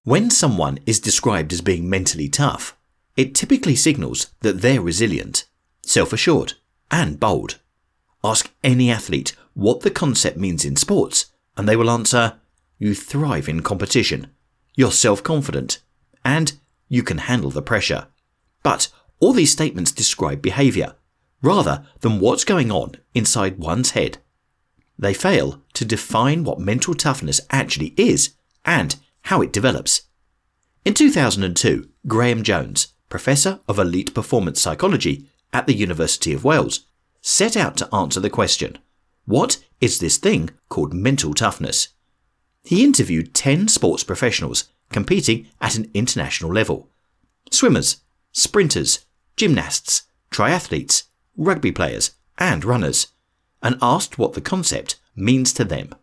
When someone is described as being mentally tough, it typically signals that they're resilient, self-assured, and bold. Ask any athlete what the concept means in sports, and they will answer, you thrive in competition, you're self-confident, and you can handle the pressure. But all these statements describe behaviour, rather than what's going on inside one's head. They fail to define what mental toughness actually is and how it develops. In 2002, Graham Jones, Professor of Elite Performance Psychology at the University of Wales, set out to answer the question, what is this thing called mental toughness? He interviewed 10 sports professionals competing at an international level. Swimmers, sprinters, gymnasts, triathletes, rugby players, and runners, and asked what the concept means to them.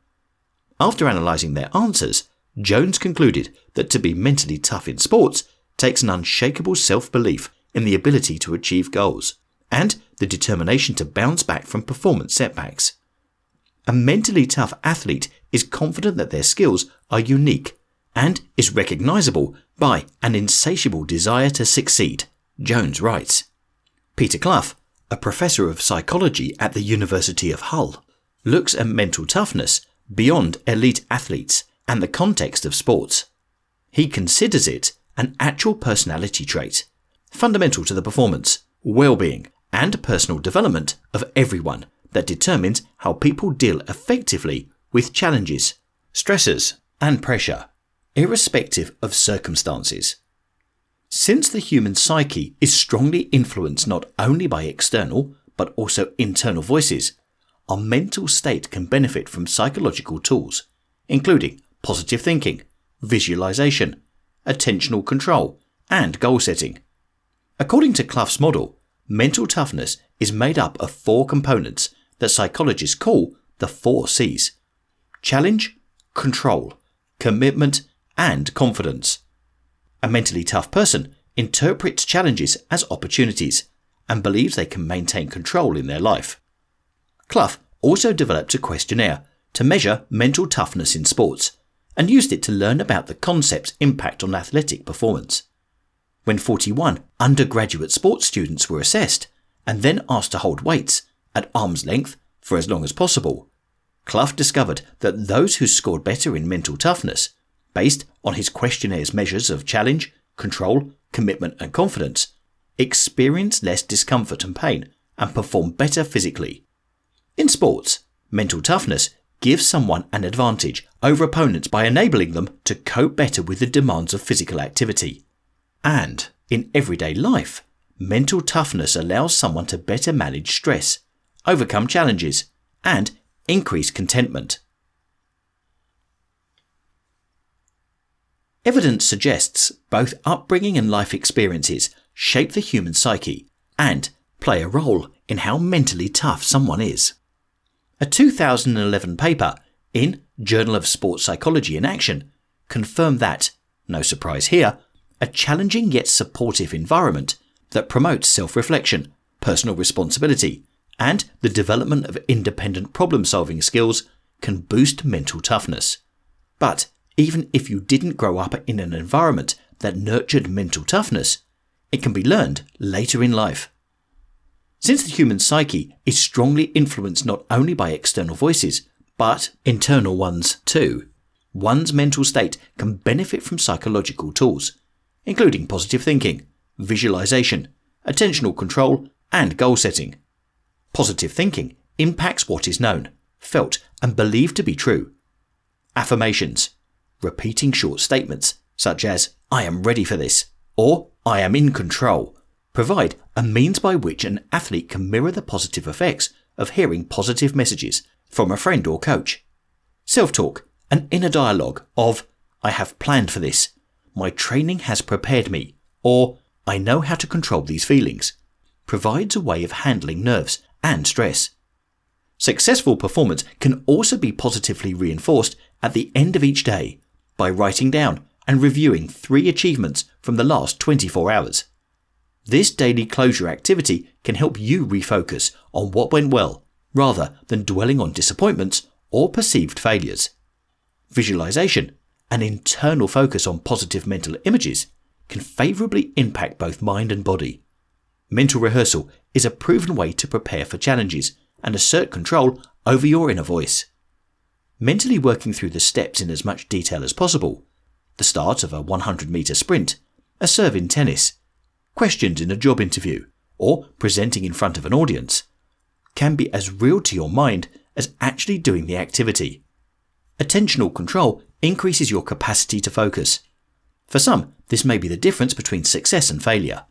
After analysing their answers, Jones concluded that to be mentally tough in sports takes an unshakable self-belief in the ability to achieve goals and the determination to bounce back from performance setbacks. A mentally tough athlete is confident that their skills are unique and is recognisable by an insatiable desire to succeed, Jones writes. Peter Clough, a professor of psychology at the University of Hull, looks at mental toughness beyond elite athletes and the context of sports. He considers it an actual personality trait, fundamental to the performance, well-being, and personal development of everyone that determines how people deal effectively with challenges, stressors, and pressure, irrespective of circumstances. Since the human psyche is strongly influenced not only by external but also internal voices, our mental state can benefit from psychological tools, including positive thinking, visualization, attentional control, and goal setting. According to Clough's model, mental toughness is made up of 4 components that psychologists call the 4 C's: challenge, control, commitment, and confidence. A mentally tough person interprets challenges as opportunities and believes they can maintain control in their life. Clough also developed a questionnaire to measure mental toughness in sports and used it to learn about the concept's impact on athletic performance. When 41 undergraduate sports students were assessed and then asked to hold weights at arm's length for as long as possible, Clough discovered that those who scored better in mental toughness, based on his questionnaires measures of challenge, control, commitment, and confidence, experienced less discomfort and pain and performed better physically. In sports, mental toughness gives someone an advantage over opponents by enabling them to cope better with the demands of physical activity. And in everyday life, mental toughness allows someone to better manage stress, overcome challenges, and increase contentment. Evidence suggests both upbringing and life experiences shape the human psyche and play a role in how mentally tough someone is. A 2011 paper in Journal of Sports Psychology in Action confirmed that, no surprise here, a challenging yet supportive environment that promotes self-reflection, personal responsibility, and the development of independent problem-solving skills can boost mental toughness. But even if you didn't grow up in an environment that nurtured mental toughness, it can be learned later in life. Since the human psyche is strongly influenced not only by external voices, but internal ones too, one's mental state can benefit from psychological tools, including positive thinking, visualization, attentional control, and goal setting. Positive thinking impacts what is known, felt, and believed to be true. Affirmations, repeating short statements such as "I am ready for this" or "I am in control," provide a means by which an athlete can mirror the positive effects of hearing positive messages from a friend or coach. Self-talk, an inner dialogue of "I have planned for this," "My training has prepared me," or "I know how to control these feelings," provides a way of handling nerves and stress. Successful performance can also be positively reinforced at the end of each day by writing down and reviewing 3 achievements from the last 24 hours. This daily closure activity can help you refocus on what went well rather than dwelling on disappointments or perceived failures. Visualization, an internal focus on positive mental images can favourably impact both mind and body. Mental rehearsal is a proven way to prepare for challenges and assert control over your inner voice. Mentally working through the steps in as much detail as possible, the start of a 100-metre sprint, a serve in tennis, questions in a job interview, or presenting in front of an audience, can be as real to your mind as actually doing the activity. Attentional control increases your capacity to focus. For some, this may be the difference between success and failure.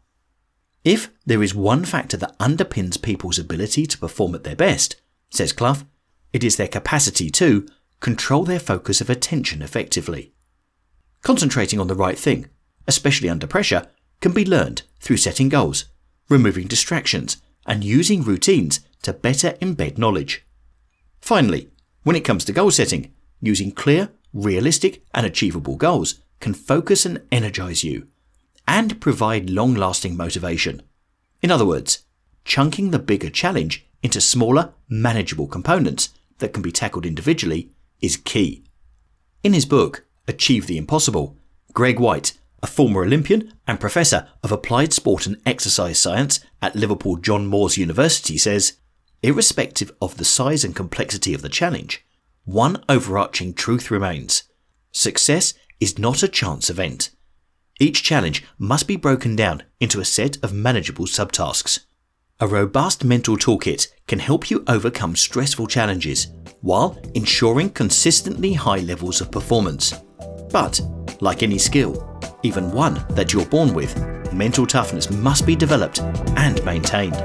If there is one factor that underpins people's ability to perform at their best, says Clough, it is their capacity to control their focus of attention effectively. Concentrating on the right thing, especially under pressure, can be learned through setting goals, removing distractions, and using routines to better embed knowledge. Finally, when it comes to goal setting, using clear, realistic, and achievable goals can focus and energize you, and provide long-lasting motivation. In other words, chunking the bigger challenge into smaller, manageable components that can be tackled individually is key. In his book, Achieve the Impossible, Greg Whyte, a former Olympian and professor of applied sport and exercise science at Liverpool John Moores University, says, irrespective of the size and complexity of the challenge, one overarching truth remains. Success is not a chance event. Each challenge must be broken down into a set of manageable subtasks. A robust mental toolkit can help you overcome stressful challenges while ensuring consistently high levels of performance. But, like any skill, even one that you're born with, mental toughness must be developed and maintained.